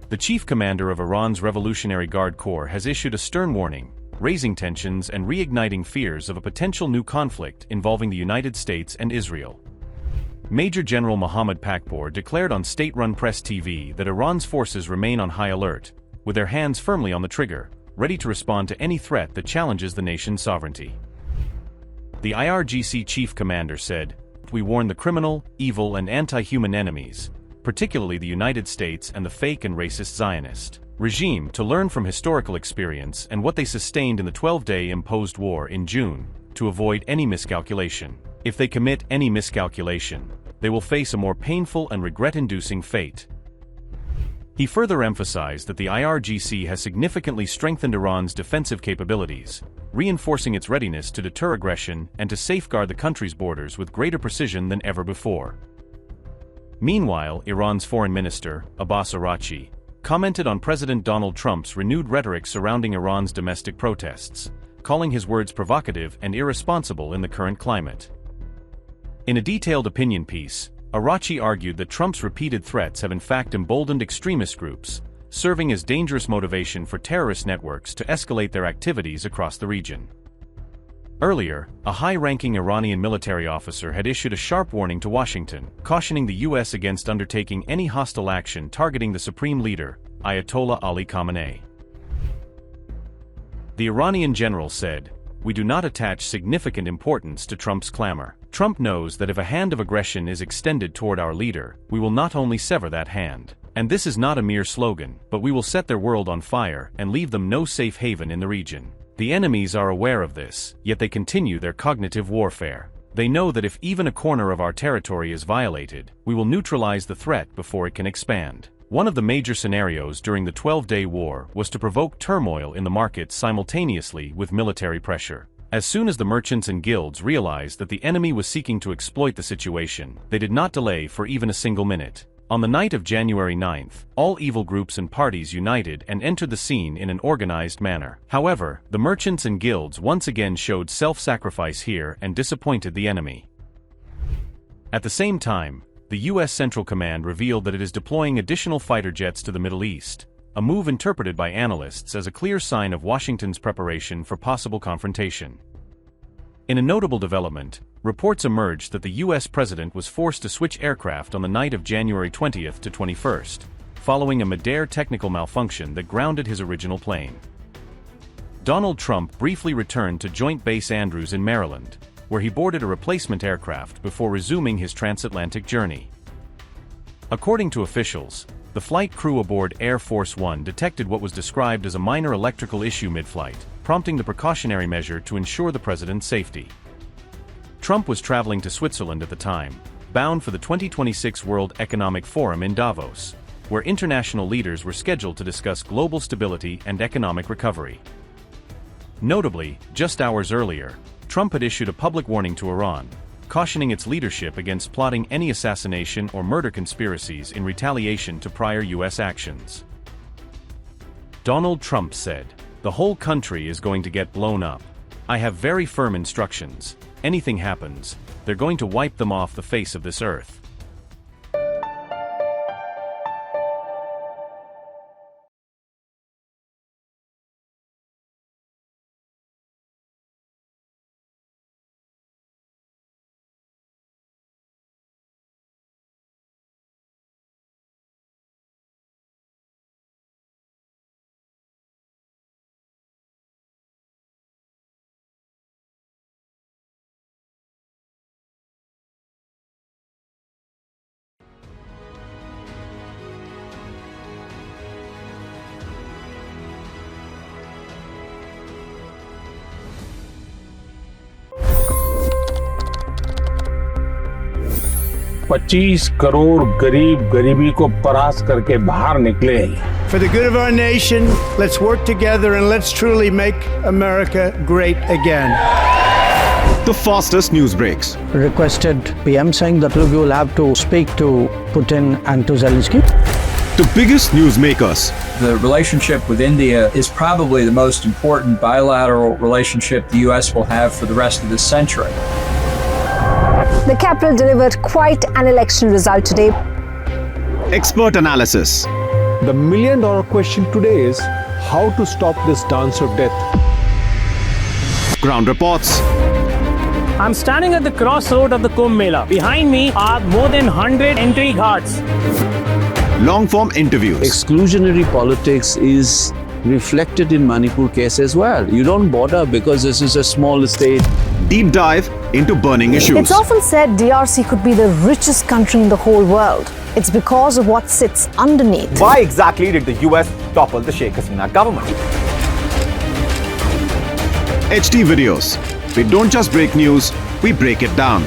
The chief commander of Iran's Revolutionary Guard Corps has issued a stern warning, raising tensions and reigniting fears of a potential new conflict involving the United States and Israel. Major General Mohammad Pakpour declared on state-run Press TV that Iran's forces remain on high alert, with their hands firmly on the trigger, ready to respond to any threat that challenges the nation's sovereignty. The IRGC chief commander said, "We warn the criminal, evil and anti-human enemies, particularly the United States and the fake and racist Zionist regime, to learn from historical experience and what they sustained in the 12-day imposed war in June, to avoid any miscalculation. If they commit any miscalculation, they will face a more painful and regret-inducing fate." He further emphasized that the IRGC has significantly strengthened Iran's defensive capabilities, reinforcing its readiness to deter aggression and to safeguard the country's borders with greater precision than ever before. Meanwhile, Iran's foreign minister, Abbas Araghchi, commented on President Donald Trump's renewed rhetoric surrounding Iran's domestic protests, calling his words provocative and irresponsible in the current climate. In a detailed opinion piece, Araghchi argued that Trump's repeated threats have in fact emboldened extremist groups, serving as dangerous motivation for terrorist networks to escalate their activities across the region. Earlier, a high-ranking Iranian military officer had issued a sharp warning to Washington, cautioning the U.S. against undertaking any hostile action targeting the supreme leader, Ayatollah Ali Khamenei. The Iranian general said, "We do not attach significant importance to Trump's clamor. Trump knows that if a hand of aggression is extended toward our leader, we will not only sever that hand. And this is not a mere slogan, but we will set their world on fire and leave them no safe haven in the region. The enemies are aware of this, yet they continue their cognitive warfare. They know that if even a corner of our territory is violated, we will neutralize the threat before it can expand." One of the major scenarios during the 12-day war was to provoke turmoil in the markets simultaneously with military pressure. As soon as the merchants and guilds realized that the enemy was seeking to exploit the situation, they did not delay for even a single minute. On the night of January 9th, all evil groups and parties united and entered the scene in an organized manner. However, the merchants and guilds once again showed self-sacrifice here and disappointed the enemy. At the same time, the U.S. Central Command revealed that it is deploying additional fighter jets to the Middle East, a move interpreted by analysts as a clear sign of Washington's preparation for possible confrontation. In a notable development, reports emerged that the U.S. president was forced to switch aircraft on the night of January 20th to 21st, following a mid-air technical malfunction that grounded his original plane. Donald Trump briefly returned to Joint Base Andrews in Maryland, where he boarded a replacement aircraft before resuming his transatlantic journey. According to officials, the flight crew aboard Air Force One detected what was described as a minor electrical issue mid-flight, prompting the precautionary measure to ensure the president's safety. Trump was traveling to Switzerland at the time, bound for the 2026 World Economic Forum in Davos, where international leaders were scheduled to discuss global stability and economic recovery. Notably, just hours earlier, Trump had issued a public warning to Iran, cautioning its leadership against plotting any assassination or murder conspiracies in retaliation to prior U.S. actions. Donald Trump said, "The whole country is going to get blown up. I have very firm instructions. Anything happens, they're going to wipe them off the face of this earth." $25 crore गरीब गरीबी को परास्त करके बाहर निकले। For the good of our nation, let's work together and let's truly make America great again. The fastest news breaks. Requested PM saying that we will have to speak to Putin and to Zelensky. The biggest news makers. The relationship with India is probably the most important bilateral relationship the U.S. will have for the rest of this century. The capital delivered quite an election result today. Expert analysis. The million-dollar question today is how to stop this dance of death. Ground reports. I'm standing at the crossroad of the Kumbh Mela. Behind me are more than 100 entry guards. Long-form interviews. Exclusionary politics is reflected in Manipur case as well. You don't bother because this is a small state. Deep dive into burning issues. It's often said DRC could be the richest country in the whole world. It's because of what sits underneath. Why exactly did the US topple the Sheikh Hasina government? HT videos. We don't just break news, we break it down.